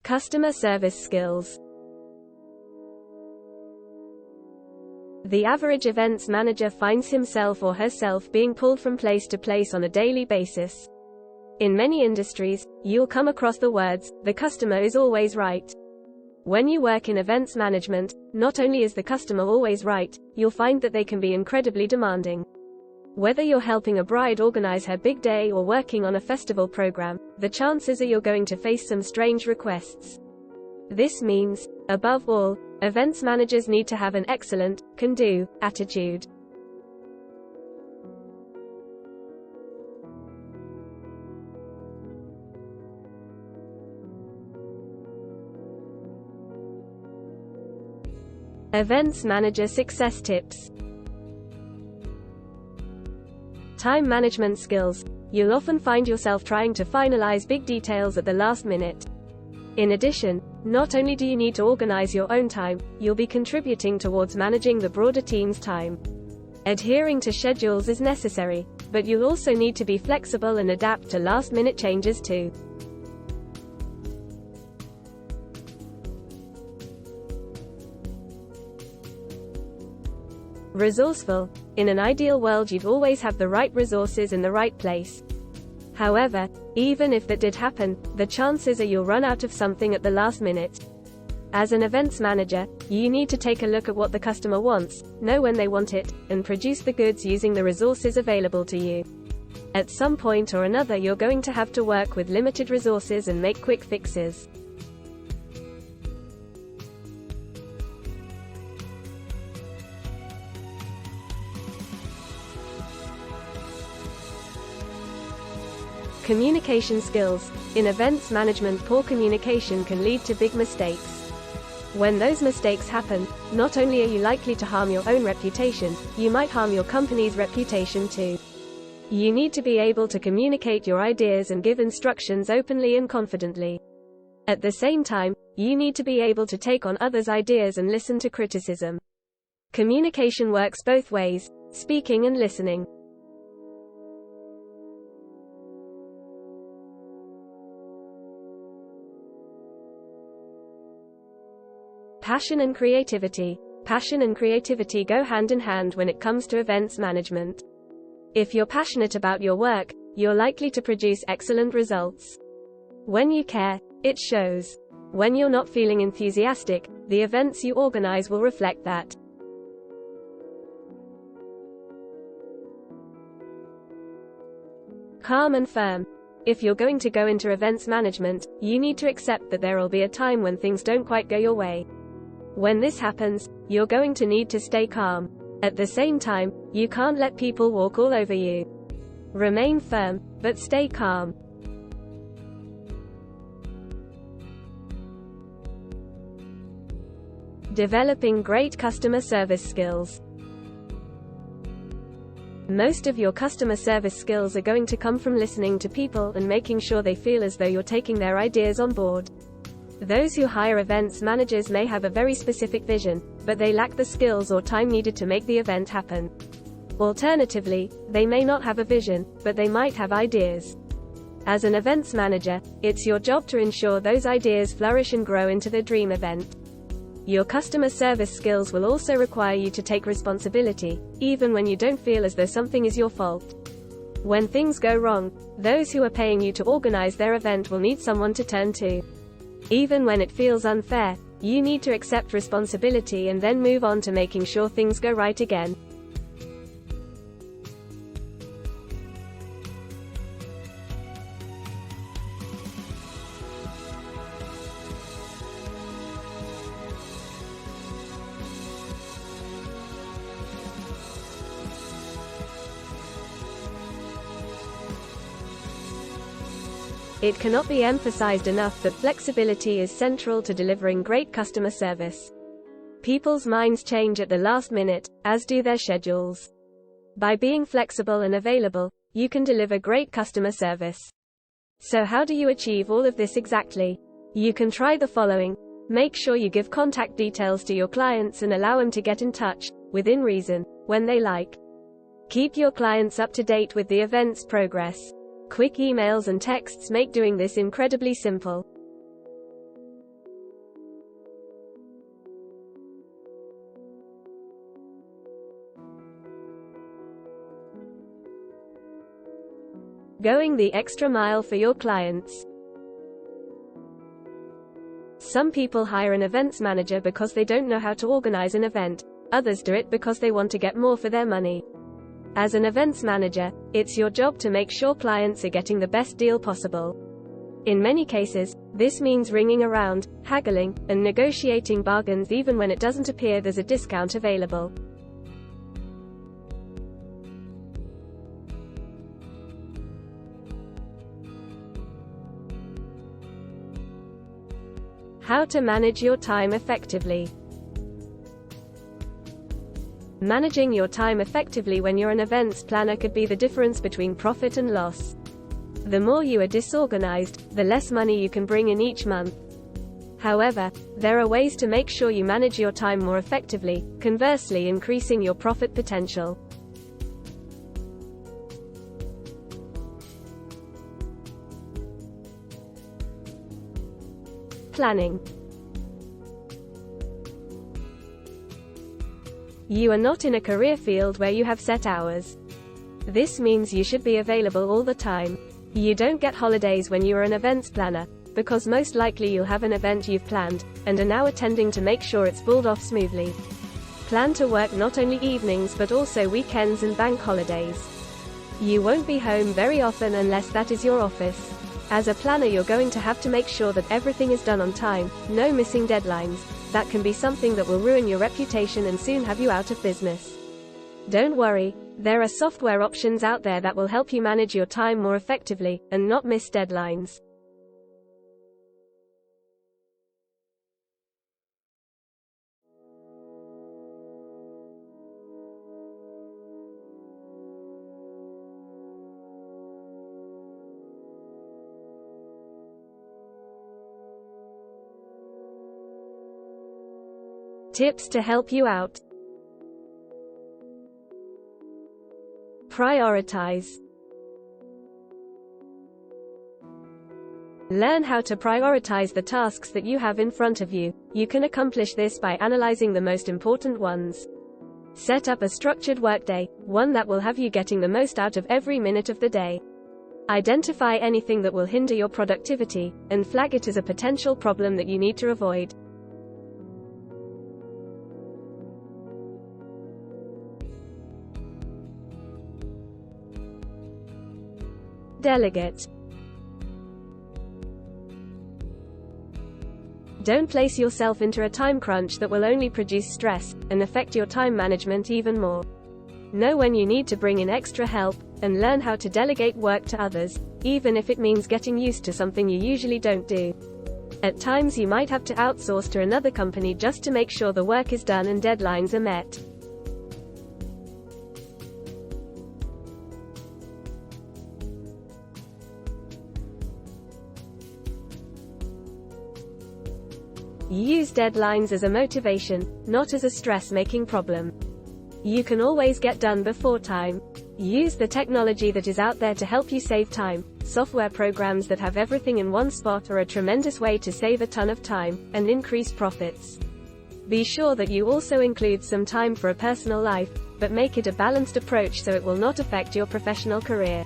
Customer service skills. The average events manager finds himself or herself being pulled from place to place on a daily basis. In many industries, you'll come across the words, "The customer is always right." When you work in events management, not only is the customer always right, you'll find that they can be incredibly demanding. Whether you're helping a bride organize her big day or working on a festival program, the chances are you're going to face some strange requests. This means, above all, events managers need to have an excellent, can-do attitude. Events manager success tips. Time management skills. You'll often find yourself trying to finalize big details at the last minute. In addition, not only do you need to organize your own time, you'll be contributing towards managing the broader team's time. Adhering to schedules is necessary, but you'll also need to be flexible and adapt to last-minute changes too. Resourceful. In an ideal world, you'd always have the right resources in the right place. However, even if that did happen, the chances are you'll run out of something at the last minute. As an events manager, you need to take a look at what the customer wants, know when they want it, and produce the goods using the resources available to you. At some point or another, you're going to have to work with limited resources and make quick fixes. Communication skills. In events management, poor communication can lead to big mistakes. When those mistakes happen, not only are you likely to harm your own reputation, you might harm your company's reputation too. You need to be able to communicate your ideas and give instructions openly and confidently. At the same time, you need to be able to take on others' ideas and listen to criticism. Communication works both ways, speaking and listening. Passion and creativity. Passion and creativity go hand in hand when it comes to events management. If you're passionate about your work, you're likely to produce excellent results. When you care, it shows. When you're not feeling enthusiastic, the events you organize will reflect that. Calm and firm. If you're going to go into events management, you need to accept that there will be a time when things don't quite go your way. When this happens, you're going to need to stay calm. At the same time, you can't let people walk all over you. Remain firm, but stay calm. Developing great customer service skills. Most of your customer service skills are going to come from listening to people and making sure they feel as though you're taking their ideas on board. Those who hire events managers may have a very specific vision, but they lack the skills or time needed to make the event happen. Alternatively, they may not have a vision, but they might have ideas. As an events manager, it's your job to ensure those ideas flourish and grow into the dream event. Your customer service skills will also require you to take responsibility, even when you don't feel as though something is your fault. When things go wrong, those who are paying you to organize their event will need someone to turn to. Even when it feels unfair, you need to accept responsibility and then move on to making sure things go right again. It cannot be emphasized enough that flexibility is central to delivering great customer service. People's minds change at the last minute, as do their schedules. By being flexible and available, you can deliver great customer service. So how do you achieve all of this exactly? You can try the following. Make sure you give contact details to your clients and allow them to get in touch, within reason, when they like. Keep your clients up to date with the event's progress. Quick emails and texts make doing this incredibly simple. Going the extra mile for your clients. Some people hire an events manager because they don't know how to organize an event. Others do it because they want to get more for their money. As an events manager, it's your job to make sure clients are getting the best deal possible. In many cases, this means ringing around, haggling, and negotiating bargains even when it doesn't appear there's a discount available. How to manage your time effectively. Managing your time effectively when you're an events planner could be the difference between profit and loss. The more you are disorganized, the less money you can bring in each month. However, there are ways to make sure you manage your time more effectively, conversely increasing your profit potential. Planning. You are not in a career field where you have set hours. This means you should be available all the time. You don't get holidays when you are an events planner, because most likely you'll have an event you've planned, and are now attending to make sure it's pulled off smoothly. Plan to work not only evenings but also weekends and bank holidays. You won't be home very often unless that is your office. As a planner, you're going to have to make sure that everything is done on time, no missing deadlines. That can be something that will ruin your reputation and soon have you out of business. Don't worry, there are software options out there that will help you manage your time more effectively, and not miss deadlines. Tips to help you out. Prioritize. Learn how to prioritize the tasks that you have in front of you. You can accomplish this by analyzing the most important ones. Set up a structured workday, one that will have you getting the most out of every minute of the day. Identify anything that will hinder your productivity, and flag it as a potential problem that you need to avoid. Delegate. Don't place yourself into a time crunch that will only produce stress, and affect your time management even more. Know when you need to bring in extra help, and learn how to delegate work to others, even if it means getting used to something you usually don't do. At times you might have to outsource to another company just to make sure the work is done and deadlines are met. Use deadlines as a motivation, not as a stress-making problem. You can always get done before time. Use the technology that is out there to help you save time. Software programs that have everything in one spot are a tremendous way to save a ton of time, and increase profits. Be sure that you also include some time for a personal life, but make it a balanced approach so it will not affect your professional career.